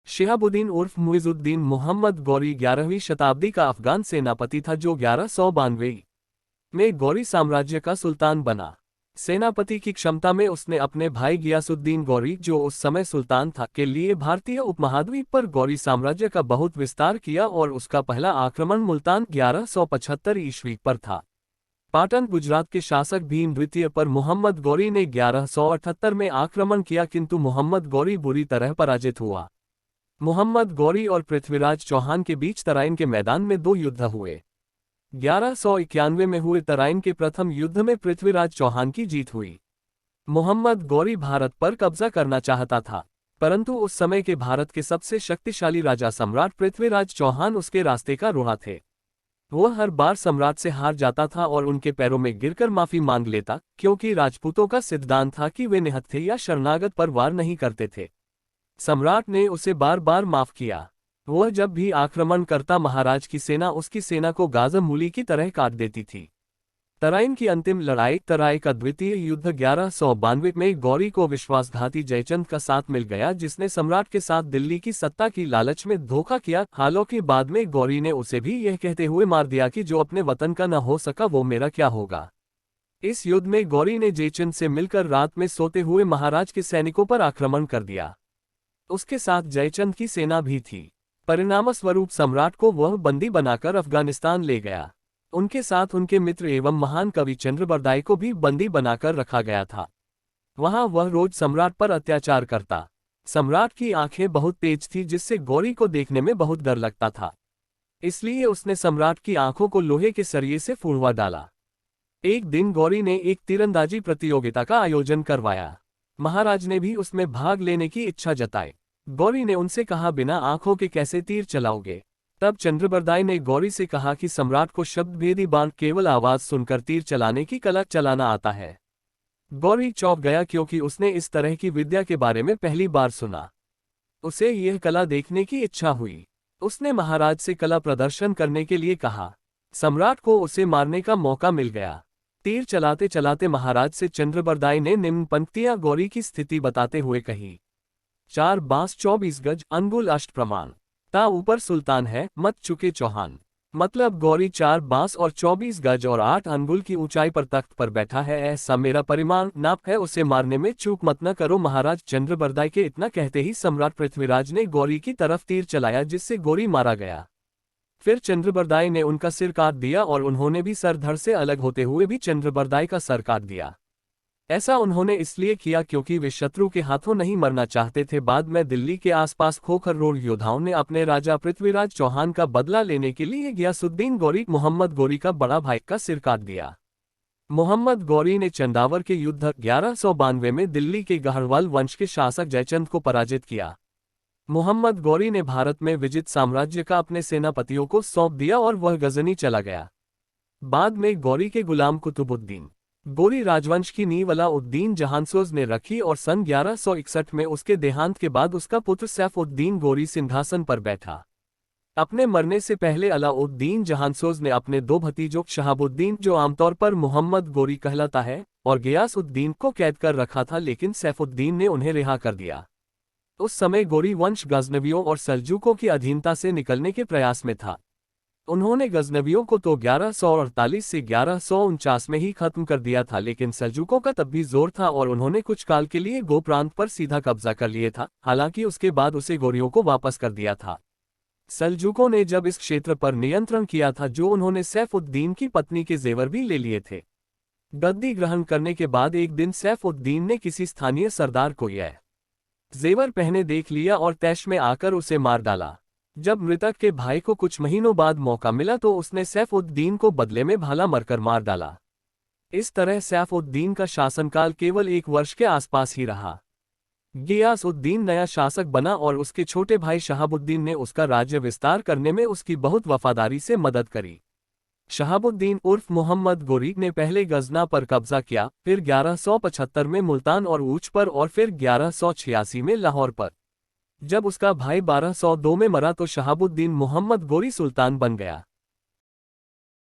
शिहाबुद्दीन उर्फ मुइजुद्दीन मोहम्मद गौरी 11वीं शताब्दी का अफगान सेनापति था जो 1192 में गौरी साम्राज्य का सुल्तान बना। सेनापति की क्षमता में उसने अपने भाई गियासुद्दीन गौरी, जो उस समय सुल्तान था, के लिए भारतीय उपमहाद्वीप पर गौरी साम्राज्य का बहुत विस्तार किया और उसका पहला आक्रमण मुल्तान 1175 ईस्वी पर था। पाटन गुजरात के शासक भीम द्वितीय पर मोहम्मद गौरी ने 1178 में आक्रमण किया, किंतु मोहम्मद गौरी बुरी तरह पराजित हुआ। मोहम्मद गौरी और पृथ्वीराज चौहान के बीच तराइन के मैदान में 2 युद्ध हुए। 1191 में हुए तराइन के प्रथम युद्ध में पृथ्वीराज चौहान की जीत हुई। मोहम्मद गौरी भारत पर कब्जा करना चाहता था, परंतु उस समय के भारत के सबसे शक्तिशाली राजा सम्राट पृथ्वीराज चौहान उसके रास्ते का रोड़ा थे। वह हर बार सम्राट से हार जाता था और उनके पैरों में गिरकर माफी मांग लेता, क्योंकि राजपूतों का सिद्धांत था कि वे निहत्थे या शरणागत पर वार नहीं करते थे। सम्राट ने उसे बार बार माफ किया। वह जब भी आक्रमण करता, महाराज की सेना उसकी सेना को गाजर मूली की तरह काट देती थी। तराइन की अंतिम लड़ाई, तराई का द्वितीय युद्ध 1192 में गौरी को विश्वासघाती जयचंद का साथ मिल गया, जिसने सम्राट के साथ दिल्ली की सत्ता की लालच में धोखा किया। हालांकि बाद में गौरी ने उसे भी यह कहते हुए मार दिया कि जो अपने वतन का न हो सका वो मेरा क्या होगा। इस युद्ध में गौरी ने जयचंद से मिलकर रात में सोते हुए महाराज के सैनिकों पर आक्रमण कर दिया। उसके साथ जयचंद की सेना भी थी। परिणामस्वरूप सम्राट को वह बंदी बनाकर अफगानिस्तान ले गया। उनके साथ उनके मित्र एवं महान कवि चंद्रबरदाई को भी बंदी बनाकर रखा गया था। वहां वह रोज सम्राट पर अत्याचार करता। सम्राट की आंखें बहुत तेज थी, जिससे गौरी को देखने में बहुत डर लगता था। इसलिए उसने सम्राट की आंखों को लोहे के सरिये से फूंकवा डाला। एक दिन गौरी ने एक तीरंदाजी प्रतियोगिता का आयोजन करवाया। महाराज ने भी उसमें भाग लेने की इच्छा जताई। गौरी ने उनसे कहा, बिना आंखों के कैसे तीर चलाओगे? तब चंद्रबरदाई ने गौरी से कहा कि सम्राट को शब्दभेदी बाण केवल आवाज सुनकर तीर चलाने की कला चलाना आता है। गौरी चौंक गया, क्योंकि उसने इस तरह की विद्या के बारे में पहली बार सुना। उसे यह कला देखने की इच्छा हुई। उसने महाराज से कला प्रदर्शन करने के लिए कहा। सम्राट को उसे मारने का मौका मिल गया। तीर चलाते चलाते महाराज से चंद्रबरदाई ने निम्न पंक्तियां गौरी की स्थिति बताते हुए कही। 4 बांस 24 गज, अंगुल अष्ट प्रमाण, ता ऊपर सुल्तान है, मत चुके चौहान। मतलब गौरी 4 बांस और 24 गज और 8 अंगुल की ऊंचाई पर तख्त पर बैठा है, ऐसा मेरा परिमाण नाप है, उसे मारने में चूक मत न करो। महाराज चंद्रबरदाई के इतना कहते ही सम्राट पृथ्वीराज ने गौरी की तरफ तीर चलाया, जिससे गौरी मारा गया। फिर चंद्रबरदाई ने उनका सिर काट दिया और उन्होंने भी सर धड़ से अलग होते हुए भी चंद्रबरदाई का सर काट दिया। ऐसा उन्होंने इसलिए किया क्योंकि वे शत्रु के हाथों नहीं मरना चाहते थे। बाद में दिल्ली के आसपास खोखर रोड योद्धाओं ने अपने राजा पृथ्वीराज चौहान का बदला लेने के लिए गियासुद्दीन गौरी, मोहम्मद गौरी का बड़ा भाई, का सिर काट दिया। मोहम्मद गौरी ने चंदावर के युद्ध 1192 में दिल्ली के गढ़वाल वंश के शासक जयचंद को पराजित किया। मोहम्मद गौरी ने भारत में विजित साम्राज्य का अपने सेनापतियों को सौंप दिया और वह गजनी चला गया। बाद में गौरी के गुलाम कुतुबुद्दीन गौरी राजवंश की नींव अलाउद्दीन जहांसोज ने रखी और सन 1161 में उसके देहांत के बाद उसका पुत्र सैफुद्दीन गौरी सिंहासन पर बैठा। अपने मरने से पहले अलाउद्दीन जहांसोज ने अपने 2 भतीजों शहाबुद्दीन, जो आमतौर पर मोहम्मद गौरी कहलाता है, और गियासुद्दीन को कैद कर रखा था, लेकिन सैफुद्दीन ने उन्हें रिहा कर दिया। उस समय गौरी वंश गजनवियों और सल्जूकों की अधीनता से निकलने के प्रयास में था। उन्होंने गजनवियों को तो 1148 से 1149 में ही खत्म कर दिया था, लेकिन सल्जूकों का तब भी जोर था और उन्होंने कुछ काल के लिए गो प्रांत पर सीधा कब्जा कर लिया था। हालांकि उसके बाद उसे गौरियों को वापस कर दिया था। सल्जूकों ने जब इस क्षेत्र पर नियंत्रण किया था, जो उन्होंने सैफुद्दीन की पत्नी के जेवर भी ले लिए थे। गद्दी ग्रहण करने के बाद एक दिन सैफुद्दीन ने किसी स्थानीय सरदार को यह जेवर पहने देख लिया और तैश में आकर उसे मार डाला। जब मृतक के भाई को कुछ महीनों बाद मौका मिला तो उसने सैफुद्दीन को बदले में भाला मरकर मार डाला। इस तरह सैफुद्दीन का शासनकाल केवल 1 वर्ष के आसपास ही रहा। गियासुद्दीन नया शासक बना और उसके छोटे भाई शहाबुद्दीन ने उसका राज्य विस्तार करने में उसकी बहुत वफादारी से मदद करी। शहाबुद्दीन उर्फ मोहम्मद गौरी ने पहले गजना पर कब्जा किया, फिर 1175 में मुल्तान और ऊच पर और फिर 1186 में लाहौर पर। जब उसका भाई 1202 में मरा तो शहाबुद्दीन मोहम्मद गौरी सुल्तान बन गया।